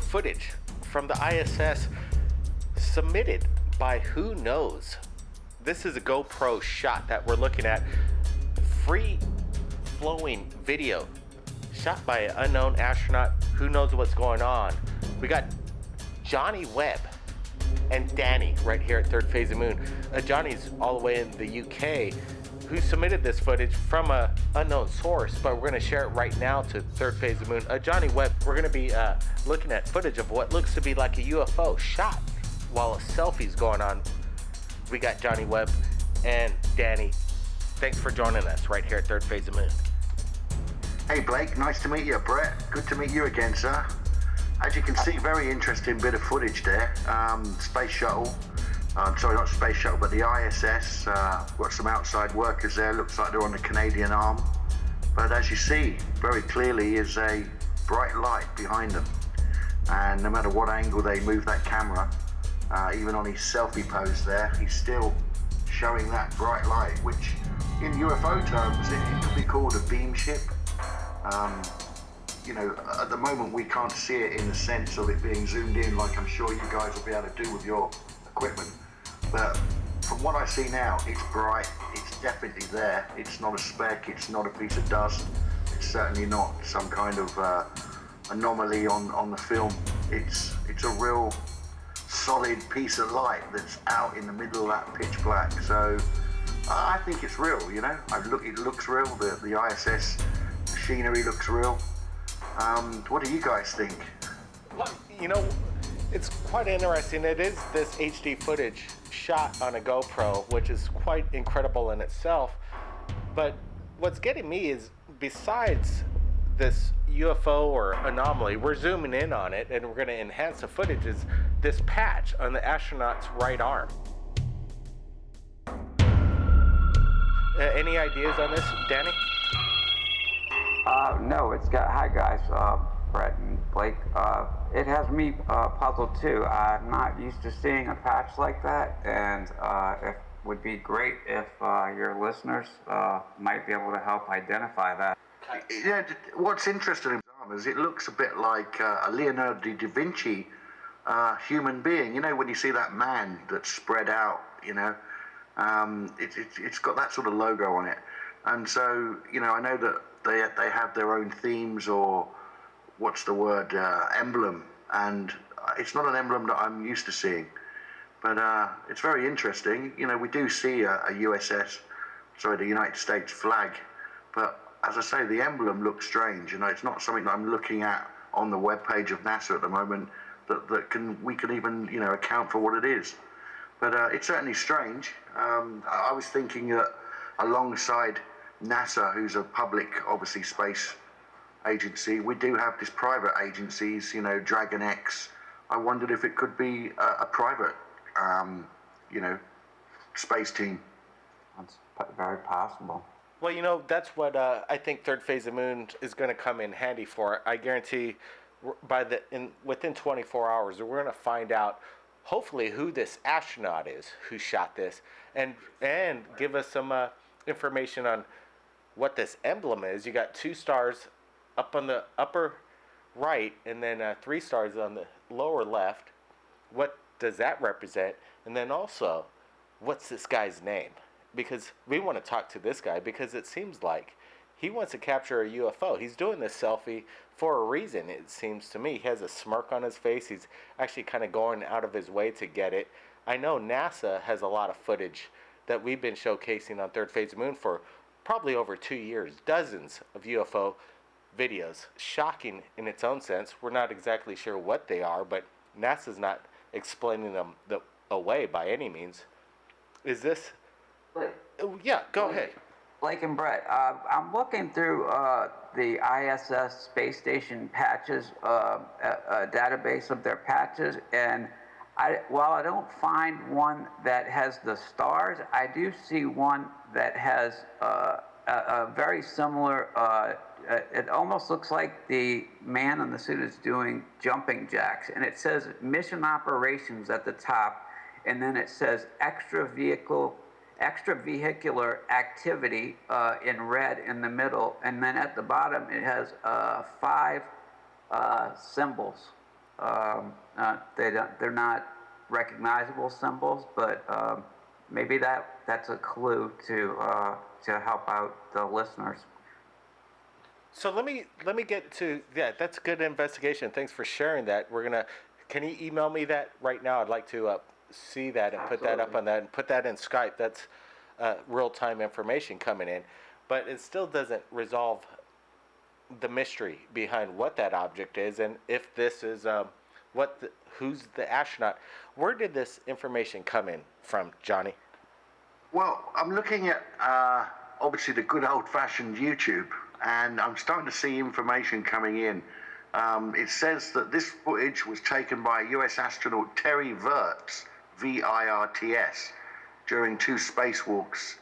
footage from the ISS submitted by who knows. This is a GoPro shot that we're looking at. Free flowing video shot by an unknown astronaut. Who knows what's going on? We got Johny Webb and Danny right here at Third Phase of Moon. Johnny's all the way in the UK, who submitted this footage from a unknown source, but we're going to share it right now to Third Phase of Moon. Johny Webb, we're going to be looking at footage of what looks to be like a UFO shot while a selfie's going on. We got Johny Webb and Danny. Thanks for joining us right here at Third Phase of Moon. Hey Blake, nice to meet you. Brett, good to meet you again, sir. As you can see, very interesting bit of footage there. Space shuttle. Sorry, not space shuttle, but the ISS. Got some outside workers there. Looks like they're on the Canadian arm. But as you see, very clearly is a bright light behind them. And no matter what angle they move that camera, even on his selfie pose there, he's still showing that bright light, which in UFO terms, it could be called a beam ship. You know, at the moment we can't see it in the sense of it being zoomed in like I'm sure you guys will be able to do with your equipment. But from what I see now, it's bright, it's definitely there. It's not a speck, it's not a piece of dust. It's certainly not some kind of anomaly on the film. It's a real solid piece of light that's out in the middle of that pitch black. So I think it's real, you know. It looks real, the ISS machinery looks real. What do you guys think? Well, you know, it's quite interesting. It is this HD footage shot on a GoPro, which is quite incredible in itself. But what's getting me is, besides this UFO or anomaly, we're zooming in on it and we're going to enhance the footage, is this patch on the astronaut's right arm. Any ideas on this, Danny? No, it's got, hi guys, Brett and Blake. It has me puzzled too. I'm not used to seeing a patch like that, and it would be great if your listeners might be able to help identify that. Yeah, what's interesting about is it looks a bit like a Leonardo da Vinci human being. You know, when you see that man that's spread out, you know, it's got that sort of logo on it. And so, you know, I know that they have their own themes, or what's the word, emblem, and it's not an emblem that I'm used to seeing, but it's very interesting. You know, we do see a the United States flag, but as I say, the emblem looks strange. You know, it's not something that I'm looking at on the webpage of NASA at the moment that we can even, you know, account for what it is. But it's certainly strange. I was thinking that alongside NASA, who's a public, obviously, space agency, we do have these private agencies, you know, Dragon X. I wondered if it could be a private, you know, space team. That's very possible. Well, you know, that's what I think Third Phase of Moon is going to come in handy for. I guarantee within 24 hours, we're going to find out, hopefully, who this astronaut is who shot this, and give us some information on what this emblem is. You got 2 stars up on the upper right, and then 3 stars on the lower left. What does that represent? And then also, what's this guy's name? Because we want to talk to this guy, because it seems like he wants to capture a UFO. He's doing this selfie for a reason, it seems to me. He has a smirk on his face. He's actually kind of going out of his way to get it. I know NASA has a lot of footage that we've been showcasing on Third Phase of Moon for probably over 2 years. Dozens of UFO videos. Shocking in its own sense. We're not exactly sure what they are, but NASA's not explaining them away by any means. Is this... Yeah, go ahead. Blake and Brett, I'm looking through the ISS space station patches, a database of their patches, and while I don't find one that has the stars, I do see one that has a very similar, it almost looks like the man in the suit is doing jumping jacks, and it says mission operations at the top, and then it says extravehicular activity in red in the middle, and then at the bottom it has 5 symbols. They're not recognizable symbols, but maybe that's a clue to help out the listeners. So let me get to, yeah, that's good investigation. Thanks for sharing that. Can you email me that right now? I'd like to see that and put that up on that and put that in Skype. That's real time information coming in, but it still doesn't resolve the mystery behind what that object is and if this is who's the astronaut. Where did this information come in from, Johnny? Well, I'm looking at obviously the good old-fashioned YouTube, and I'm starting to see information coming in. It says that this footage was taken by U.S. astronaut Terry Virts, V-I-R-T-S, during 2 spacewalks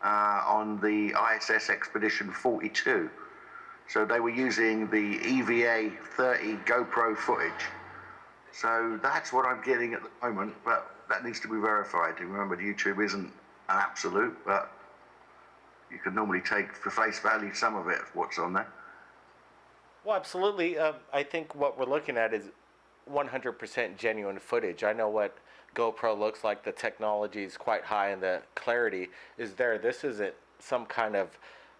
on the ISS Expedition 42. So they were using the EVA-30 GoPro footage. So that's what I'm getting at the moment, but that needs to be verified. Remember, YouTube isn't an absolute, but you can normally take for face value some of it, what's on there. Well, absolutely. I think what we're looking at is 100% genuine footage. I know what GoPro looks like. The technology is quite high and the clarity is there. This isn't some kind of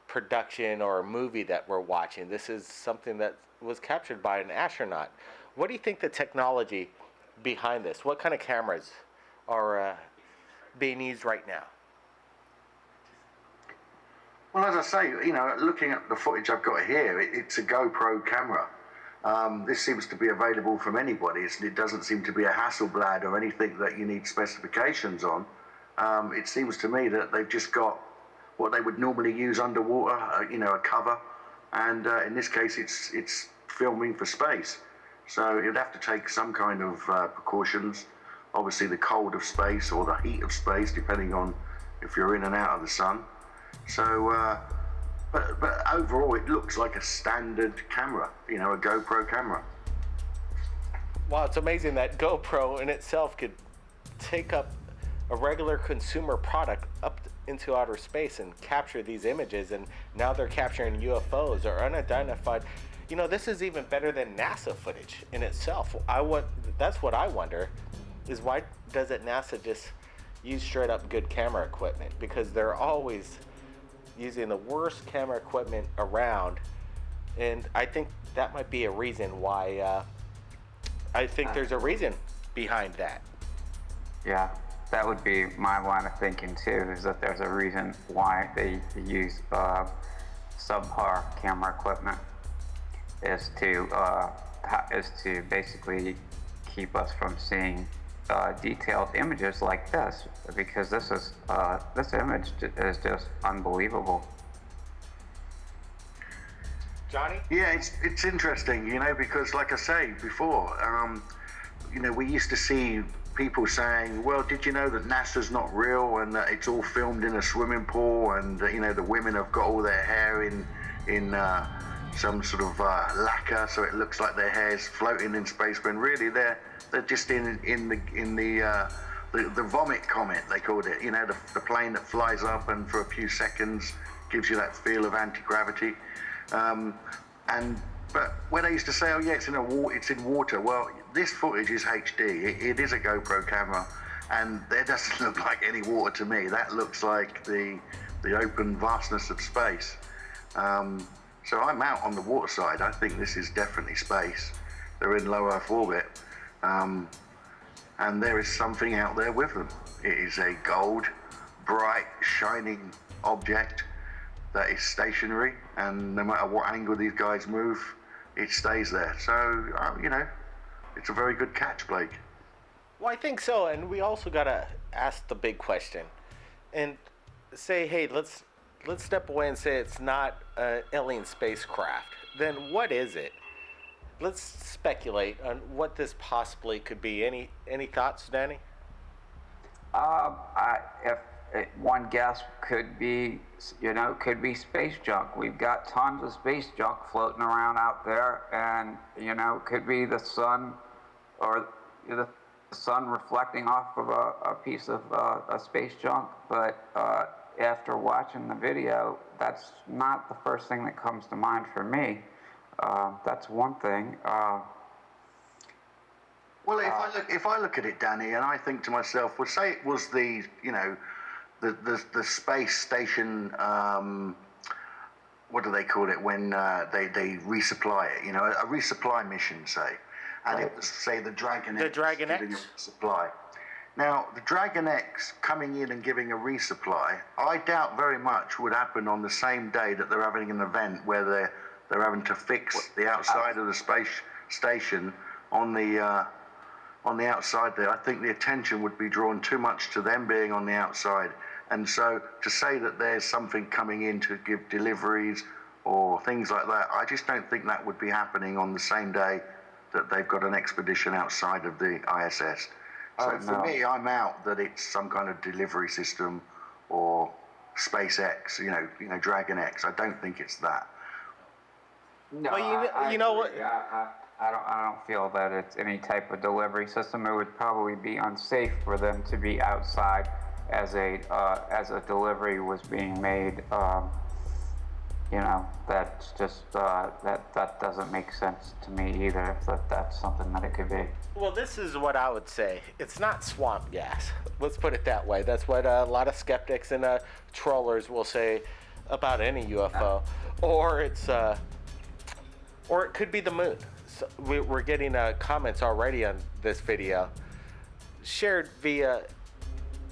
production or a movie that we're watching. This is something that was captured by an astronaut. What do you think the technology behind this? What kind of cameras are being used right now? Well, as I say, looking at the footage I've got here, it's a GoPro camera. This seems to be available from anybody. It doesn't seem to be a Hasselblad or anything that you need specifications on. It seems to me that they've just got what they would normally use underwater, a cover, and in this case, it's filming for space. So you'd have to take some kind of precautions. Obviously, the cold of space or the heat of space, depending on if you're in and out of the sun. So, but overall, it looks like a standard camera, a GoPro camera. Wow, it's amazing that GoPro in itself could take up a regular consumer product up into outer space and capture these images, and now they're capturing UFOs or unidentified. This is even better than NASA footage in itself. That's what I wonder, is why doesn't NASA just use straight up good camera equipment? Because they're always using the worst camera equipment around, and I think that might be a reason why. I think there's a reason behind that. Yeah, that would be my line of thinking too, is that there's a reason why they use subpar camera equipment, is to basically keep us from seeing detailed images like this, because this image is just unbelievable. Johnny? Yeah, it's interesting, because like I say before, we used to see people saying, well, did you know that NASA's not real and that it's all filmed in a swimming pool, and the women have got all their hair in some sort of lacquer, so it looks like their hair's floating in space, when really they're just in the vomit comet, they called it. The plane that flies up and for a few seconds gives you that feel of anti-gravity. But when they used to say, oh yeah, it's in water. Well, this footage is HD. It is a GoPro camera, and that doesn't look like any water to me. That looks like the open vastness of space. So I'm out on the water side. I think this is definitely space. They're in low Earth orbit, and there is something out there with them. It is a gold, bright, shining object that is stationary, and no matter what angle these guys move, it stays there. So, it's a very good catch, Blake. Well, I think so, and we also gotta ask the big question, and say, hey, let's step away and say it's not an alien spacecraft. Then what is it? Let's speculate on what this possibly could be. Any thoughts, Danny? If one guess could be space junk. We've got tons of space junk floating around out there, and it could be the sun, or the sun reflecting off of a piece of a space junk. But after watching the video, that's not the first thing that comes to mind for me. That's one thing. Well, if I look at it, Danny, and I think to myself, well, say it was the the space station. What do they call it when they resupply it? A resupply mission, say, and it was, say, the Dragon X. The Dragon giving X? a resupply. Now, the Dragon X coming in and giving a resupply, I doubt very much would happen on the same day that they're having an event where they're having to fix the outside of the space station on the outside there. I think the attention would be drawn too much to them being on the outside. And so to say that there's something coming in to give deliveries or things like that, I just don't think that would be happening on the same day that they've got an expedition outside of the ISS. So for me, I'm out that it's some kind of delivery system or SpaceX, Dragon X. I don't think it's that. No, Well, you know what? I don't feel that it's any type of delivery system. It would probably be unsafe for them to be outside as a delivery was being made. That's just that doesn't make sense to me either. If that's something that it could be. Well, this is what I would say. It's not swamp gas. Let's put it that way. That's what a lot of skeptics and trollers will say about any UFO. Or it's, or it could be the moon. So we're getting comments already on this video, shared via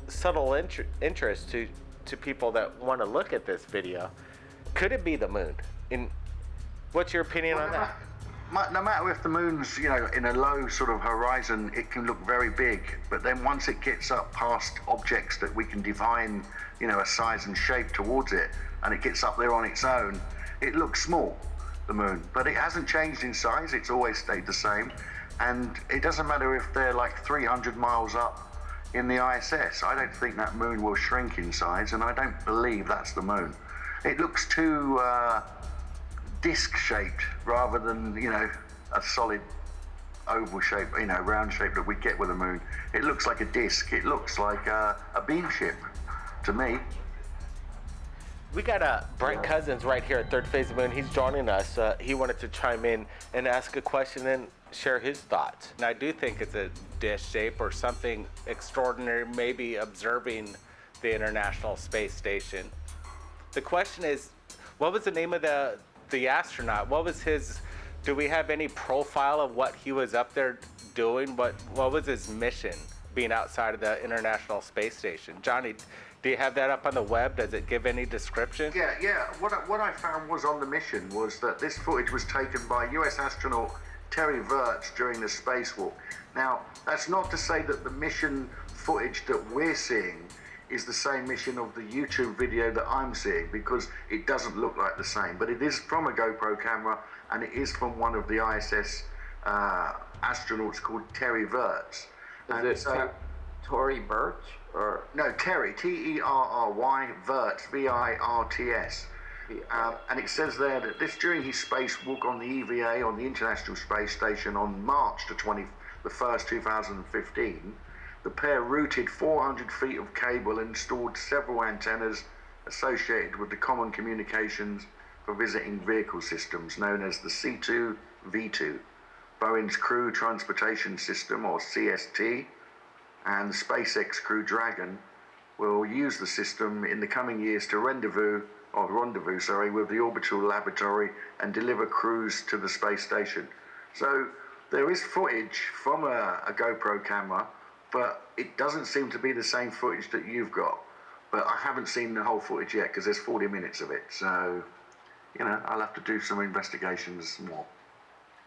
subtle interest to people that want to look at this video. Could it be the moon? What's your opinion on that? No matter if the moon's, in a low sort of horizon, it can look very big. But then once it gets up past objects that we can define, a size and shape towards it, and it gets up there on its own, it looks small, the moon. But it hasn't changed in size. It's always stayed the same. And it doesn't matter if they're like 300 miles up in the ISS. I don't think that moon will shrink in size, and I don't believe that's the moon. It looks too disc-shaped rather than, a solid oval shape, round shape that we get with the moon. It looks like a disc. It looks like a beam ship to me. We got Brent Cousins right here at Third Phase of Moon. He's joining us. He wanted to chime in and ask a question and share his thoughts. And I do think it's a disc shape or something extraordinary, maybe observing the International Space Station. The question is, what was the name of the astronaut? What was his? Do we have any profile of what he was up there doing? What was his mission being outside of the International Space Station? Johnny, do you have that up on the web? Does it give any description? Yeah. What I found was on the mission was that this footage was taken by U.S. astronaut Terry Virts during the spacewalk. Now, that's not to say that the mission footage that we're seeing is the same mission of the YouTube video that I'm seeing, because it doesn't look like the same. But it is from a GoPro camera, and it is from one of the ISS astronauts called Terry Virts. Is it Tory Birch or no, Terry, Terry Virts, Virts. And it says there that this during his spacewalk on the EVA on the International Space Station on March the 21st, 2015. The pair routed 400 feet of cable and installed several antennas associated with the Common Communications for Visiting Vehicle Systems, known as the C2V2, Boeing's Crew Transportation System, or CST, and the SpaceX Crew Dragon will use the system in the coming years to rendezvous with the orbital laboratory and deliver crews to the space station. So there is footage from a GoPro camera, but it doesn't seem to be the same footage that you've got. But I haven't seen the whole footage yet because there's 40 minutes of it. So, I'll have to do some investigations more.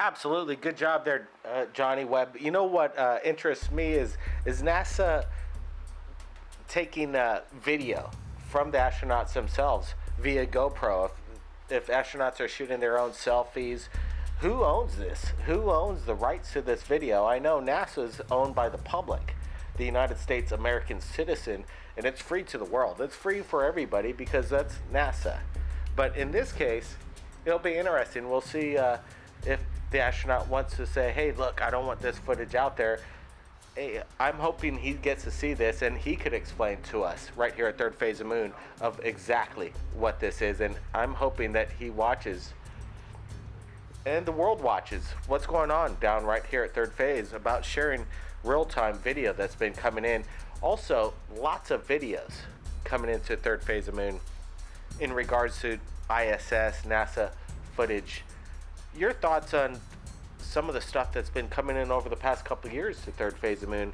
Absolutely. Good job there, Johnny Webb. You know what interests me is NASA taking video from the astronauts themselves via GoPro. If astronauts are shooting their own selfies, who owns this? Who owns the rights to this video? I know NASA's owned by the public, the United States American citizen, and it's free to the world. It's free for everybody because that's NASA. But in this case, it'll be interesting. We'll see if the astronaut wants to say, hey, look, I don't want this footage out there. Hey, I'm hoping he gets to see this and he could explain to us right here at Third Phase of Moon of exactly what this is. And I'm hoping that he watches and the world watches what's going on down right here at Third Phase about sharing real-time video that's been coming in. Also, lots of videos coming into Third Phase of Moon in regards to ISS, NASA footage. Your thoughts on some of the stuff that's been coming in over the past couple of years to Third Phase of Moon?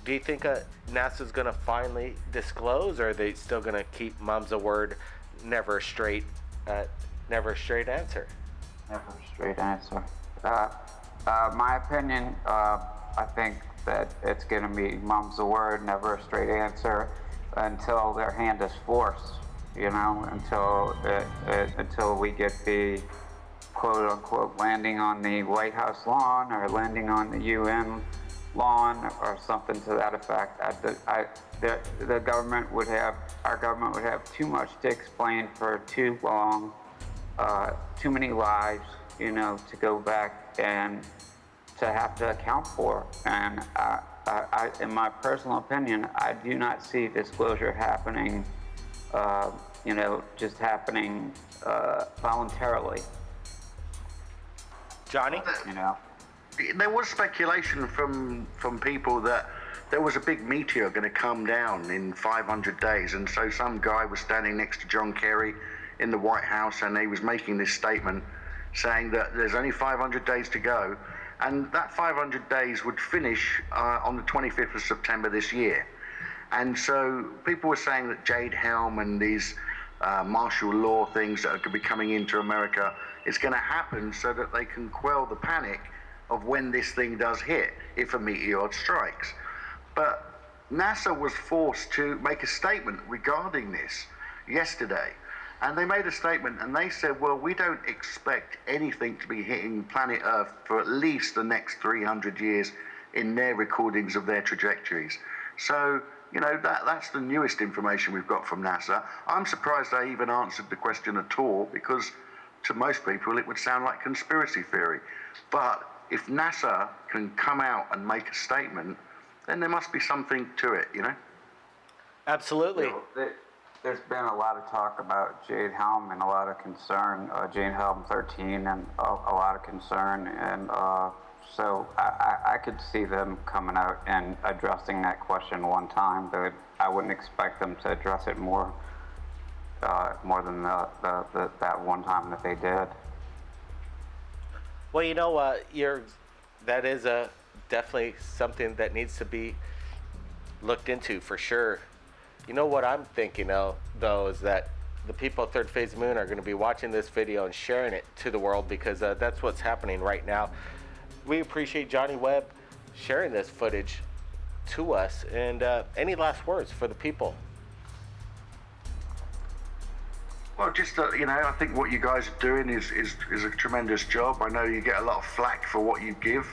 Do you think NASA's going to finally disclose, or are they still going to keep mum's a word, never a straight answer? Never a straight answer. My opinion, I think that it's going to be mum's a word, never a straight answer, until their hand is forced. You know, until we get the quote unquote landing on the White House lawn or landing on the UN lawn or something to that effect. The government would have, our government would have too much to explain for too long, too many lives, you know, to go back and to have to account for. And in my personal opinion, I do not see disclosure happening, you know, just happening voluntarily. Johnny? You know? There was speculation from people that there was a big meteor going to come down in 500 days, and so some guy was standing next to John Kerry in the White House, and he was making this statement saying that there's only 500 days to go, and that 500 days would finish on the 25th of September this year. And so people were saying that Jade Helm and these martial law things that are going to be coming into America is going to happen so that they can quell the panic of when this thing does hit, if a meteor strikes. But NASA was forced to make a statement regarding this yesterday. And they made a statement and they said, well, we don't expect anything to be hitting planet Earth for at least the next 300 years in their recordings of their trajectories. So, you know, that's the newest information we've got from NASA. I'm surprised they even answered the question at all, because to most people it would sound like conspiracy theory. But if NASA can come out and make a statement, then there must be something to it, you know? Absolutely. You know, there's been a lot of talk about Jade Helm and a lot of concern, Jade Helm 13, and a lot of concern, and so I could see them coming out and addressing that question one time, but I wouldn't expect them to address it more than that one time that they did. Well, you know, that is definitely something that needs to be looked into for sure. You know what I'm thinking though, is that the people at Third Phase Moon are going to be watching this video and sharing it to the world, because that's what's happening right now. We appreciate Johnny Webb sharing this footage to us. And any last words for the people? Well, just you know, I think what you guys are doing is a tremendous job. I know you get a lot of flack for what you give,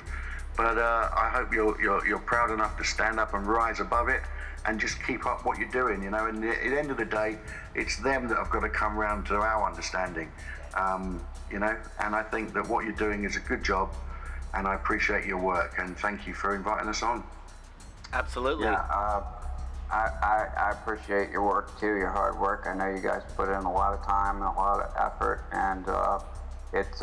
but I hope you're proud enough to stand up and rise above it and just keep up what you're doing. You know, and at the end of the day, it's them that have got to come round to our understanding. You know, and I think that what you're doing is a good job, and I appreciate your work, and thank you for inviting us on. Absolutely. Yeah, I appreciate your work too, your hard work. I know you guys put in a lot of time and a lot of effort, and it's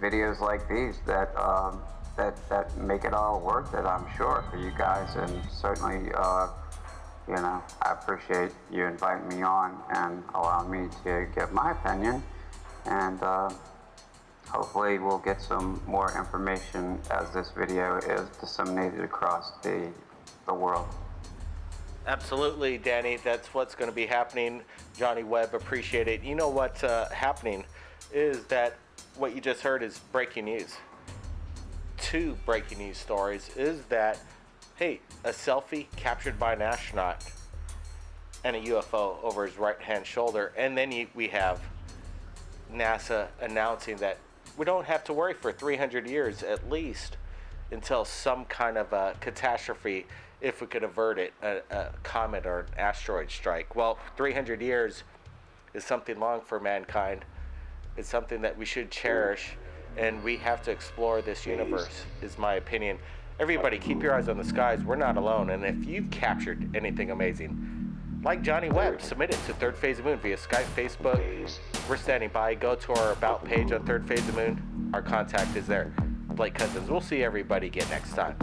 videos like these that make it all worth it, I'm sure, for you guys. And certainly, you know, I appreciate you inviting me on and allowing me to give my opinion, and hopefully we'll get some more information as this video is disseminated across the world. Absolutely, Danny. That's what's going to be happening. Johnny Webb, appreciate it. You know what's happening is that what you just heard is breaking news. Two breaking news stories is that, hey, a selfie captured by an astronaut and a UFO over his right-hand shoulder. And then we have NASA announcing that we don't have to worry for 300 years at least until some kind of a catastrophe, if we could avert it, a comet or an asteroid strike. Well, 300 years is something long for mankind. It's something that we should cherish, and we have to explore this universe, is my opinion. Everybody, keep your eyes on the skies. We're not alone, and if you've captured anything amazing, like Johnny Webb, submit it to Third Phase of Moon via Skype, Facebook, we're standing by. Go to our About page on Third Phase of Moon. Our contact is there. Blake Cousins. We'll see everybody again next time.